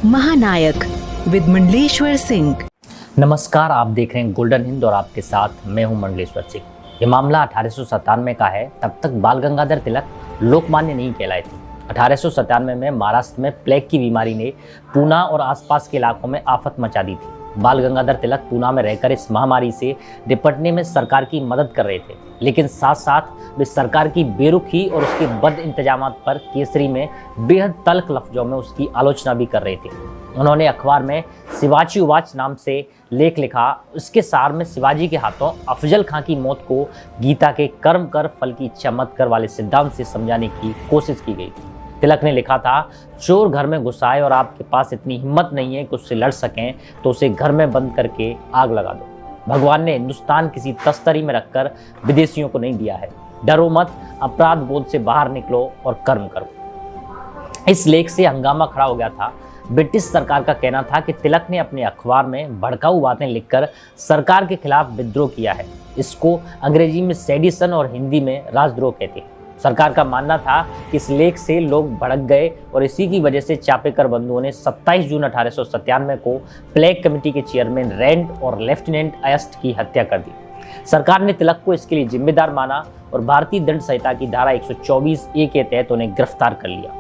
महानायक विद मंडलेश्वर सिंह। नमस्कार, आप देख रहे हैं गोल्डन हिंद और आपके साथ मैं हूं मंडलेश्वर सिंह। ये मामला 1897 का है। तब तक बाल गंगाधर तिलक लोकमान्य नहीं कहलाए थे। 1897 में महाराष्ट्र में प्लेग की बीमारी ने पूना और आसपास के इलाकों में आफत मचा दी थी। बाल गंगाधर तिलक पूना में रहकर इस महामारी से निपटने में सरकार की मदद कर रहे थे, लेकिन साथ साथ वे सरकार की बेरुखी और उसके बद इंतजामात पर केसरी में बेहद तल्ख लफ्जों में उसकी आलोचना भी कर रहे थे। उन्होंने अखबार में शिवाजी उवाच नाम से लेख लिखा। उसके सार में शिवाजी के हाथों अफजल खां की मौत को गीता के कर्म कर फल की इच्छा मत कर वाले सिद्धांत से समझाने की कोशिश की गई थी। तिलक ने लिखा था, चोर घर में घुस आए और आपके पास इतनी हिम्मत नहीं है कि उससे लड़ सकें तो उसे घर में बंद करके आग लगा दो। भगवान ने हिंदुस्तान किसी तस्तरी में रखकर विदेशियों को नहीं दिया है। डरो मत, अपराध बोध से बाहर निकलो और कर्म करो। इस लेख से हंगामा खड़ा हो गया था। ब्रिटिश सरकार का कहना था कि तिलक ने अपने अखबार में भड़काऊ बातें लिखकर सरकार के खिलाफ विद्रोह किया है। इसको अंग्रेजी में सेडिशन और हिंदी में राजद्रोह कहते हैं। सरकार का मानना था कि इस लेख से लोग भड़क गए और इसी की वजह से चापेकर बंधुओं ने 27 जून 1897 को प्लेग कमेटी के चेयरमैन रैंड और लेफ्टिनेंट अयस्ट की हत्या कर दी। सरकार ने तिलक को इसके लिए जिम्मेदार माना और भारतीय दंड संहिता की धारा 124A के तहत उन्हें गिरफ्तार कर लिया।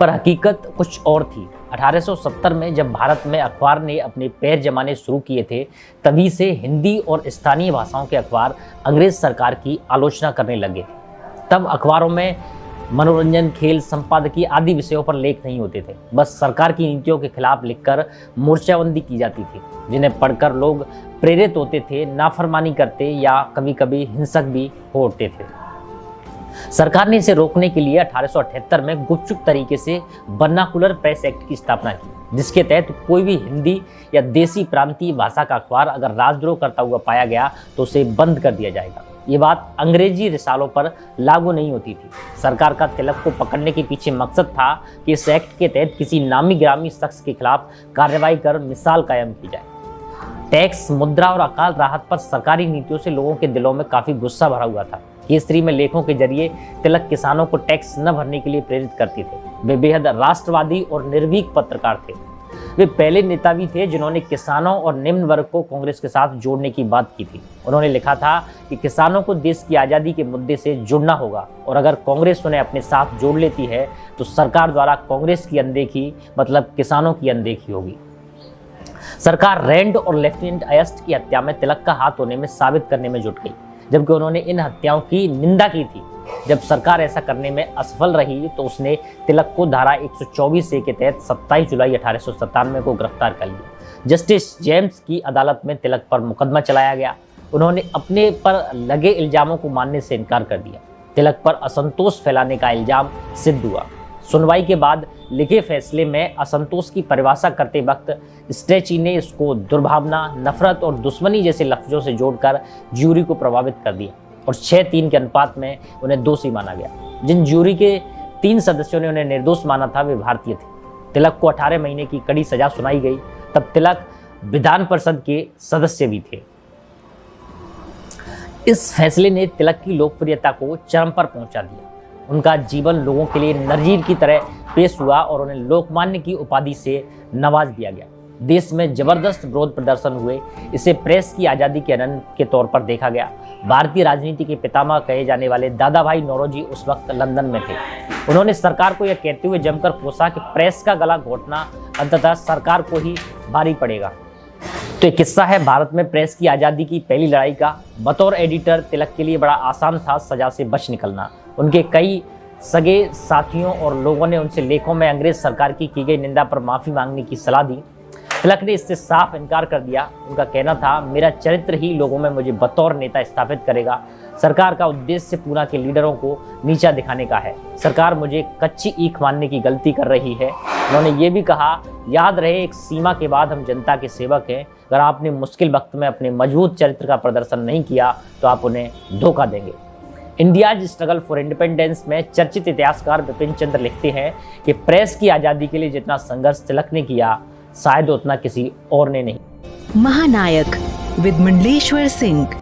पर हकीकत कुछ और थी। 1870 में जब भारत में अखबार ने अपने पैर जमाने शुरू किए थे, तभी से हिंदी और स्थानीय भाषाओं के अखबार अंग्रेज सरकार की आलोचना करने लगे थे। तब अखबारों में मनोरंजन, खेल, संपादकीय आदि विषयों पर लेख नहीं होते थे। बस सरकार की नीतियों के खिलाफ लिखकर मोर्चाबंदी की जाती थी, जिन्हें पढ़कर लोग प्रेरित होते थे, नाफरमानी करते या कभी कभी हिंसक भी हो उठते थे। सरकार ने इसे रोकने के लिए 1878 में गुपचुप तरीके से वर्नाकुलर प्रेस एक्ट की स्थापना की, जिसके तहत कोई भी हिंदी या देसी प्रांतीय भाषा का अखबार अगर राजद्रोह करता हुआ पाया गया तो उसे बंद कर दिया जाएगा। ये बात अंग्रेजी रिसालों पर लागू नहीं होती थी। सरकार का तिलक को पकड़ने के पीछे मकसद था कि इस एक्ट के तहत किसी नामी गिरामी शख्स के खिलाफ कार्रवाई कर मिसाल कायम की जाए। टैक्स, मुद्रा और अकाल राहत पर सरकारी नीतियों से लोगों के दिलों में काफी गुस्सा भरा हुआ था। केसरी में लेखों के जरिए तिलक किसानों को टैक्स न भरने के लिए प्रेरित करते थे। वे बेहद राष्ट्रवादी और निर्भीक पत्रकार थे। वे पहले नेता भी थे जिन्होंने किसानों और निम्न वर्ग को कांग्रेस के साथ जोड़ने की बात की थी। उन्होंने लिखा था कि किसानों को देश की आज़ादी के मुद्दे से जुड़ना होगा और अगर कांग्रेस उन्हें अपने साथ जोड़ लेती है तो सरकार द्वारा कांग्रेस की अनदेखी मतलब किसानों की अनदेखी होगी। सरकार रैंड और लेफ्टिनेंट अयस्ट की हत्या में तिलक का हाथ होने में साबित करने में जुट गई, जबकि उन्होंने इन हत्याओं की निंदा की थी। जब सरकार ऐसा करने में असफल रही तो उसने तिलक को धारा 124A के तहत 27 जुलाई 1897 को गिरफ्तार कर लिया। जस्टिस जेम्स की अदालत में तिलक पर मुकदमा चलाया गया। उन्होंने अपने पर लगे इल्जामों को मानने से इनकार कर दिया। तिलक पर असंतोष फैलाने का इल्जाम सिद्ध हुआ। सुनवाई के बाद लिखे फैसले में असंतोष की परिभाषा करते वक्त स्ट्रेची ने इसको दुर्भावना, नफरत और दुश्मनी जैसे लफ्जों से जोड़कर ज्यूरी को प्रभावित कर दिया और 6-3 के अनुपात में उन्हें दोषी माना गया। जिन ज्यूरी के 3 सदस्यों ने उन्हें निर्दोष माना था वे भारतीय थे। तिलक को 18 महीने की कड़ी सजा सुनाई गई। तब तिलक विधान परिषद के सदस्य भी थे। इस फैसले ने तिलक की लोकप्रियता को चरम पर पहुंचा दिया। उनका जीवन लोगों के लिए नजीर की तरह पेश हुआ और उन्हें लोकमान्य की उपाधि से नवाज दिया गया। देश में जबरदस्त विरोध प्रदर्शन हुए। इसे प्रेस की आज़ादी के हनन के तौर पर देखा गया। भारतीय राजनीति के पितामह कहे जाने वाले दादा भाई नौरोजी उस वक्त लंदन में थे। उन्होंने सरकार को यह कहते हुए जमकर कोसा कि प्रेस का गला घोटना अंततः सरकार को ही भारी पड़ेगा। तो एक किस्सा है भारत में प्रेस की आज़ादी की पहली लड़ाई का। बतौर एडिटर तिलक के लिए बड़ा आसान था सजा से बच निकलना। उनके कई सगे साथियों और लोगों ने उनसे लेखों में अंग्रेज सरकार की गई निंदा पर माफ़ी मांगने की सलाह दी। तिलक ने इससे साफ इनकार कर दिया। उनका कहना था, मेरा चरित्र ही लोगों में मुझे बतौर नेता स्थापित करेगा। सरकार का उद्देश्य पूना के लीडरों को नीचा दिखाने का है। सरकार मुझे कच्ची ईख मानने की गलती कर रही है। उन्होंने ये भी कहा, याद रहे एक सीमा के बाद हम जनता के सेवक हैं। अगर आपने मुश्किल वक्त में अपने मजबूत चरित्र का प्रदर्शन नहीं किया तो आप उन्हें धोखा देंगे। इंडियाज स्ट्रगल फॉर इंडिपेंडेंस में चर्चित इतिहासकार बिपिन चंद्र लिखते हैं कि प्रेस की आज़ादी के लिए जितना संघर्ष तिलक ने किया शायद उतना किसी और ने नहीं। महानायक विद मंडलेश्वर सिंह।